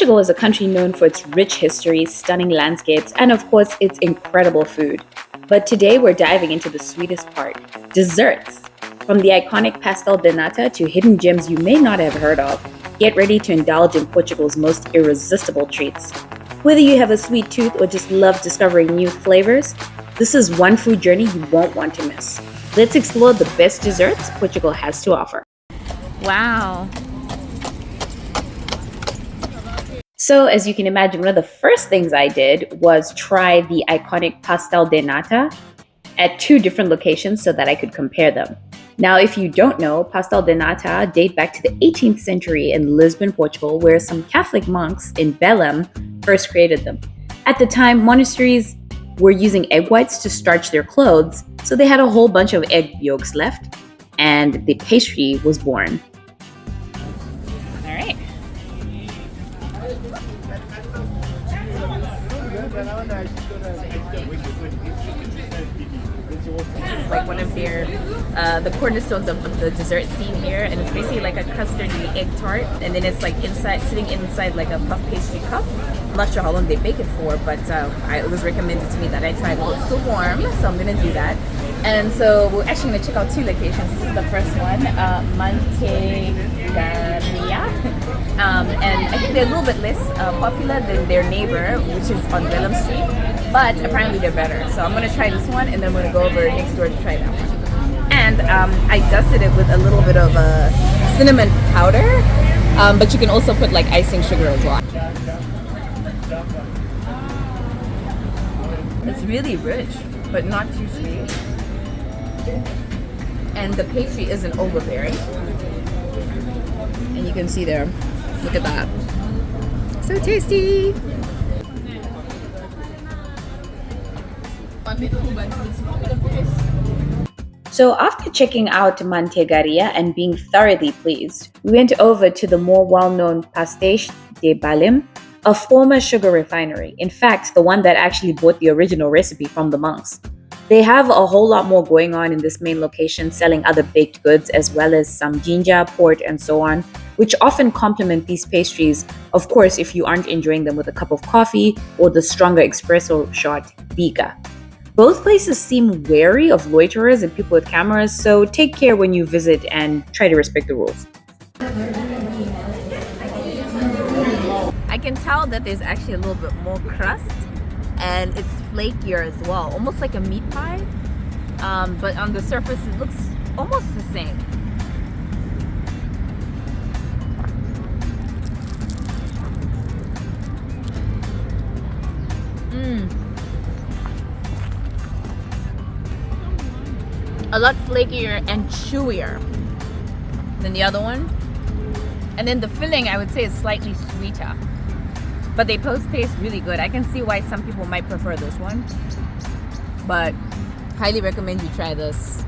Portugal is a country known for its rich history, stunning landscapes, and of course, its incredible food. But today we're diving into the sweetest part, desserts. From the iconic Pastel de Nata to hidden gems you may not have heard of, get ready to indulge in Portugal's most irresistible treats. Whether you have a sweet tooth or just love discovering new flavors, this is one food journey you won't want to miss. Let's explore the best desserts Portugal has to offer. Wow. So as you can imagine, one of the first things I did was try the iconic Pastel de Nata at two different locations so that I could compare them. Now, if you don't know, Pastel de Nata date back to the 18th century in Lisbon, Portugal, where some Catholic monks in Belém first created them. At the time, monasteries were using egg whites to starch their clothes, so they had a whole bunch of egg yolks left, and the pastry was born. All right. This is like one of their, the cornerstones of the dessert scene here, and it's basically like a custardy egg tart, and then it's like sitting inside like a puff pastry cup. I'm not sure how long they bake it for, but it was recommended to me that I try it while it's still warm, so I'm gonna do that. And so we're actually gonna check out two locations. This is the first one, Mantegaria. And I think they're a little bit less popular than their neighbor, which is on Belém Street, but apparently they're better. So I'm gonna try this one, and then I'm gonna go over next door to try that one. And I dusted it with a little bit of cinnamon powder, but you can also put like icing sugar as well. It's really rich, but not too sweet. And the pastry isn't overbearing. And you can see there, look at that. So tasty! So after checking out Mantegaria and being thoroughly pleased, we went over to the more well-known Pastéis de Belém, a former sugar refinery. In fact, the one that actually bought the original recipe from the monks. They have a whole lot more going on in this main location, selling other baked goods as well as some Ginja, port, and so on, which often complement these pastries, of course, if you aren't enjoying them with a cup of coffee or the stronger espresso shot, biga. Both places seem wary of loiterers and people with cameras, so take care when you visit and try to respect the rules. I can tell that there's actually a little bit more crust, and it's flakier as well, almost like a meat pie, but on the surface it looks almost the same. A lot flakier and chewier than the other one, and then the filling I would say is slightly sweeter. But they both taste really good. I can see why some people might prefer this one. But highly recommend you try this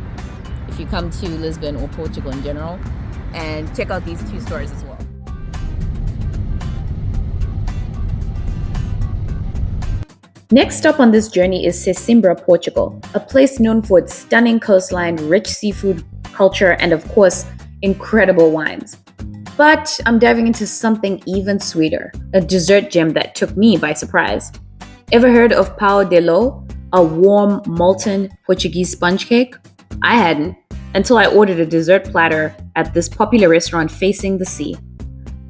if you come to Lisbon or Portugal in general. And check out these two stores as well. Next up on this journey is Sesimbra, Portugal, a place known for its stunning coastline, rich seafood culture, and of course, incredible wines. But I'm diving into something even sweeter, a dessert gem that took me by surprise. Ever heard of Pão de Ló, a warm, molten Portuguese sponge cake? I hadn't, until I ordered a dessert platter at this popular restaurant facing the sea.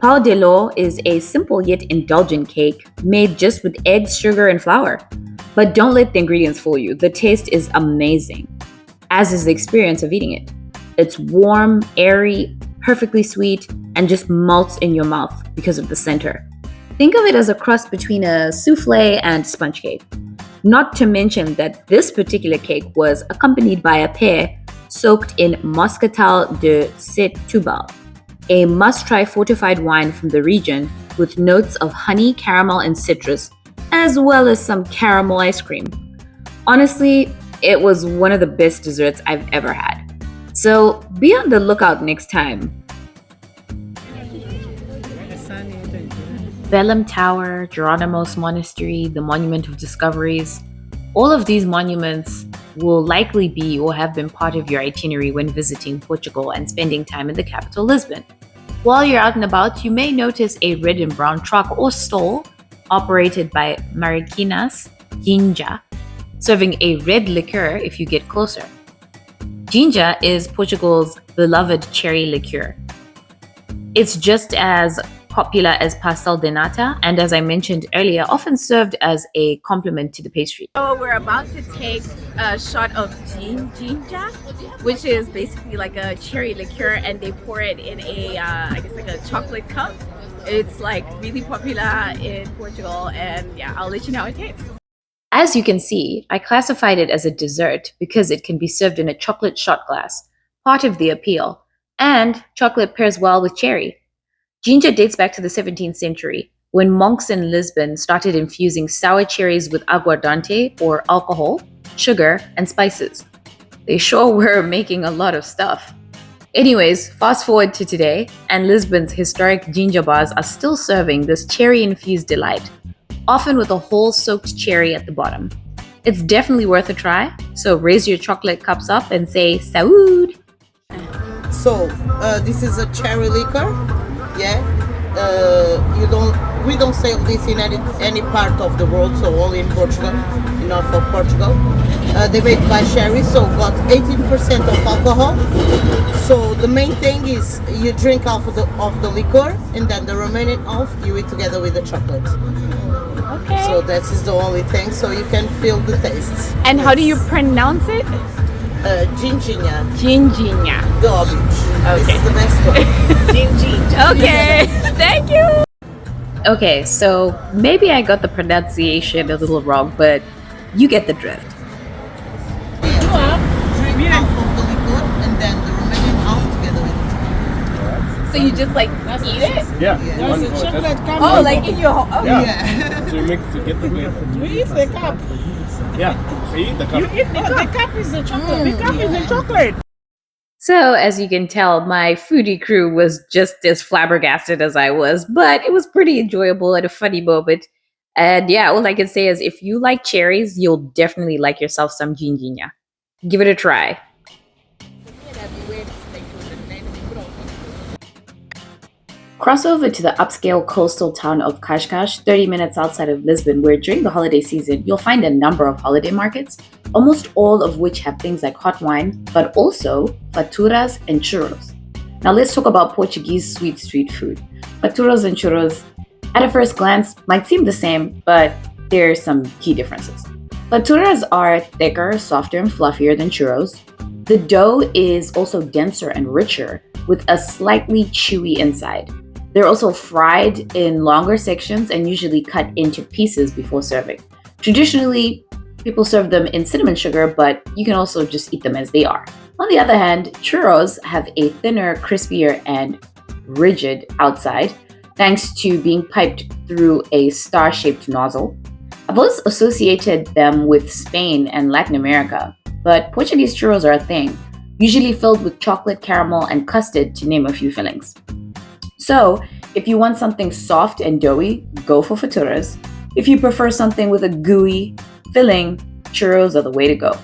Pão de Ló is a simple yet indulgent cake made just with eggs, sugar, and flour. But don't let the ingredients fool you. The taste is amazing, as is the experience of eating it. It's warm, airy, perfectly sweet, and just melts in your mouth because of the center. Think of it as a crust between a souffle and sponge cake. Not to mention that this particular cake was accompanied by a pear soaked in Moscatel de Setúbal, a must-try fortified wine from the region with notes of honey, caramel, and citrus, as well as some caramel ice cream. Honestly, it was one of the best desserts I've ever had. So be on the lookout next time. Belém Tower, Geronimo's Monastery, the Monument of Discoveries. All of these monuments will likely be or have been part of your itinerary when visiting Portugal and spending time in the capital, Lisbon. While you're out and about, you may notice a red and brown truck or stall operated by Mariquinas Ginja, serving a red liqueur if you get closer. Ginja is Portugal's beloved cherry liqueur. It's just as popular as Pastel de Nata, and as I mentioned earlier, often served as a complement to the pastry. So we're about to take a shot of Ginja, which is basically like a cherry liqueur, and they pour it in a, I guess like a chocolate cup. It's like really popular in Portugal, and yeah, I'll let you know how it tastes. As you can see, I classified it as a dessert because it can be served in a chocolate shot glass, part of the appeal, and chocolate pairs well with cherry. Ginja dates back to the 17th century, when monks in Lisbon started infusing sour cherries with aguardente or alcohol, sugar, and spices. They sure were making a lot of stuff. Anyways, fast forward to today, and Lisbon's historic Ginja bars are still serving this cherry-infused delight, often with a whole soaked cherry at the bottom. It's definitely worth a try, so raise your chocolate cups up and say Saúde! So this is a cherry liquor, yeah. We don't sell this in any part of the world, so only in Portugal, north of Portugal. They made by cherry, so got 18% of alcohol. So the main thing is you drink half of the liquor, and then the remaining half you eat together with the chocolate. Okay. So that is the only thing, so you can feel the taste. And how do you pronounce it? Ginja. Ginja. Garbage. Okay. This is the best one. Ginja. Okay. Thank you. Okay, so maybe I got the pronunciation a little wrong, but you get the drift. Drink half of the liquor, and then the remaining half together with the chocolate. So you just like eat it? Yeah. Yeah. One chocolate cup. Oh, like in your home? Oh. Yeah. So you mix to get the flavor. You eat the cup. Yeah. You eat the cup. You eat the cup. The cup is the chocolate. The cup is the chocolate. So, as you can tell, my foodie crew was just as flabbergasted as I was, but it was pretty enjoyable and a funny moment. And yeah, all I can say is if you like cherries, you'll definitely like yourself some ginja. Give it a try. Cross over to the upscale coastal town of Cascais, 30 minutes outside of Lisbon, where during the holiday season, you'll find a number of holiday markets, almost all of which have things like hot wine, but also faturas and churros. Now let's talk about Portuguese sweet street food. Faturas and churros, at a first glance, might seem the same, but there are some key differences. Faturas are thicker, softer, and fluffier than churros. The dough is also denser and richer, with a slightly chewy inside. They're also fried in longer sections and usually cut into pieces before serving. Traditionally, people serve them in cinnamon sugar, but you can also just eat them as they are. On the other hand, churros have a thinner, crispier, and rigid outside, thanks to being piped through a star-shaped nozzle. I've always associated them with Spain and Latin America, but Portuguese churros are a thing, usually filled with chocolate, caramel, and custard, to name a few fillings. So, if you want something soft and doughy, go for faturas. If you prefer something with a gooey filling, churros are the way to go.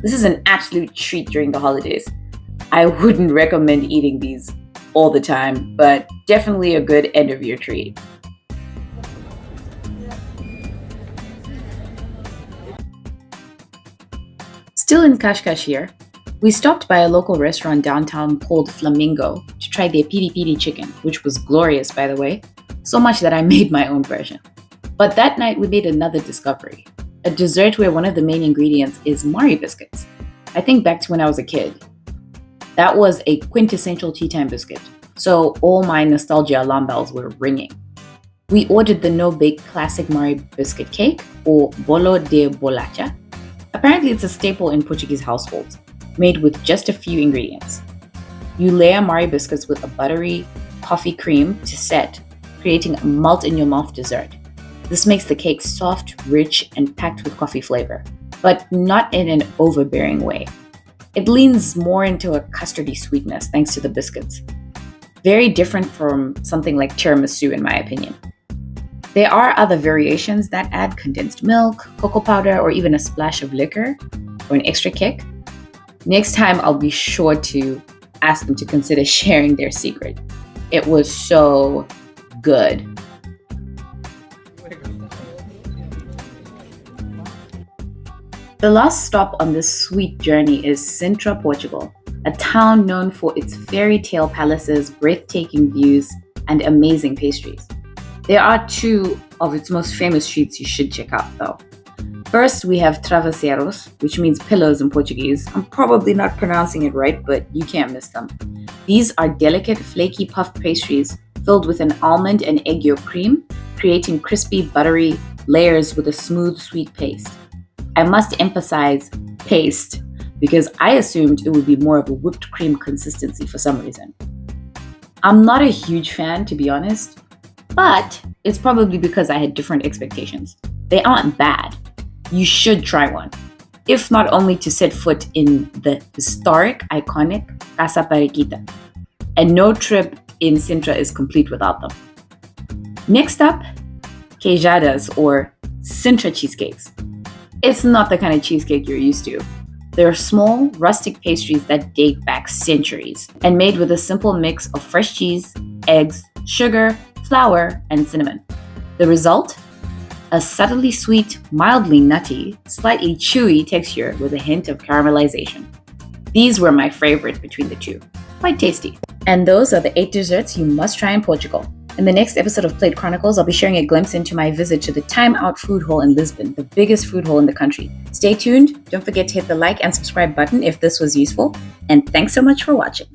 This is an absolute treat during the holidays. I wouldn't recommend eating these all the time, but definitely a good end of year treat. Still in Cascais here, we stopped by a local restaurant downtown called Flamingo to try their piri piri chicken, which was glorious, by the way, so much that I made my own version. But that night we made another discovery, a dessert where one of the main ingredients is Mari biscuits. I think back to when I was a kid. That was a quintessential tea time biscuit, so all my nostalgia alarm bells were ringing. We ordered the no-bake classic Mari biscuit cake, or bolo de bolacha. Apparently it's a staple in Portuguese households, made with just a few ingredients. You layer Mari biscuits with a buttery coffee cream to set, creating a melt-in-your-mouth dessert. This makes the cake soft, rich, and packed with coffee flavor, but not in an overbearing way. It leans more into a custardy sweetness thanks to the biscuits. Very different from something like tiramisu in my opinion. There are other variations that add condensed milk, cocoa powder, or even a splash of liquor for an extra kick. Next time, I'll be sure to ask them to consider sharing their secret. It was so good. The last stop on this sweet journey is Cintra, Portugal, a town known for its fairy tale palaces, breathtaking views, and amazing pastries. There are two of its most famous streets you should check out though. First, we have travesseiros, which means pillows in Portuguese. I'm probably not pronouncing it right, but you can't miss them. These are delicate, flaky puff pastries filled with an almond and egg yolk cream, creating crispy, buttery layers with a smooth, sweet paste. I must emphasize paste because I assumed it would be more of a whipped cream consistency for some reason. I'm not a huge fan, to be honest, but it's probably because I had different expectations. They aren't bad. You should try one, if not only to set foot in the historic, iconic Casa Periquita. And no trip in Cintra is complete without them. Next up, queijadas or Cintra cheesecakes. It's not the kind of cheesecake you're used to. They're small, rustic pastries that date back centuries and made with a simple mix of fresh cheese, eggs, sugar, flour, and cinnamon. The result? A subtly sweet, mildly nutty, slightly chewy texture with a hint of caramelization. These were my favorite between the two. Quite tasty. And those are the 8 desserts you must try in Portugal. In the next episode of Plate Chronicles, I'll be sharing a glimpse into my visit to the Time Out Food Hall in Lisbon, the biggest food hall in the country. Stay tuned. Don't forget to hit the like and subscribe button if this was useful. And thanks so much for watching.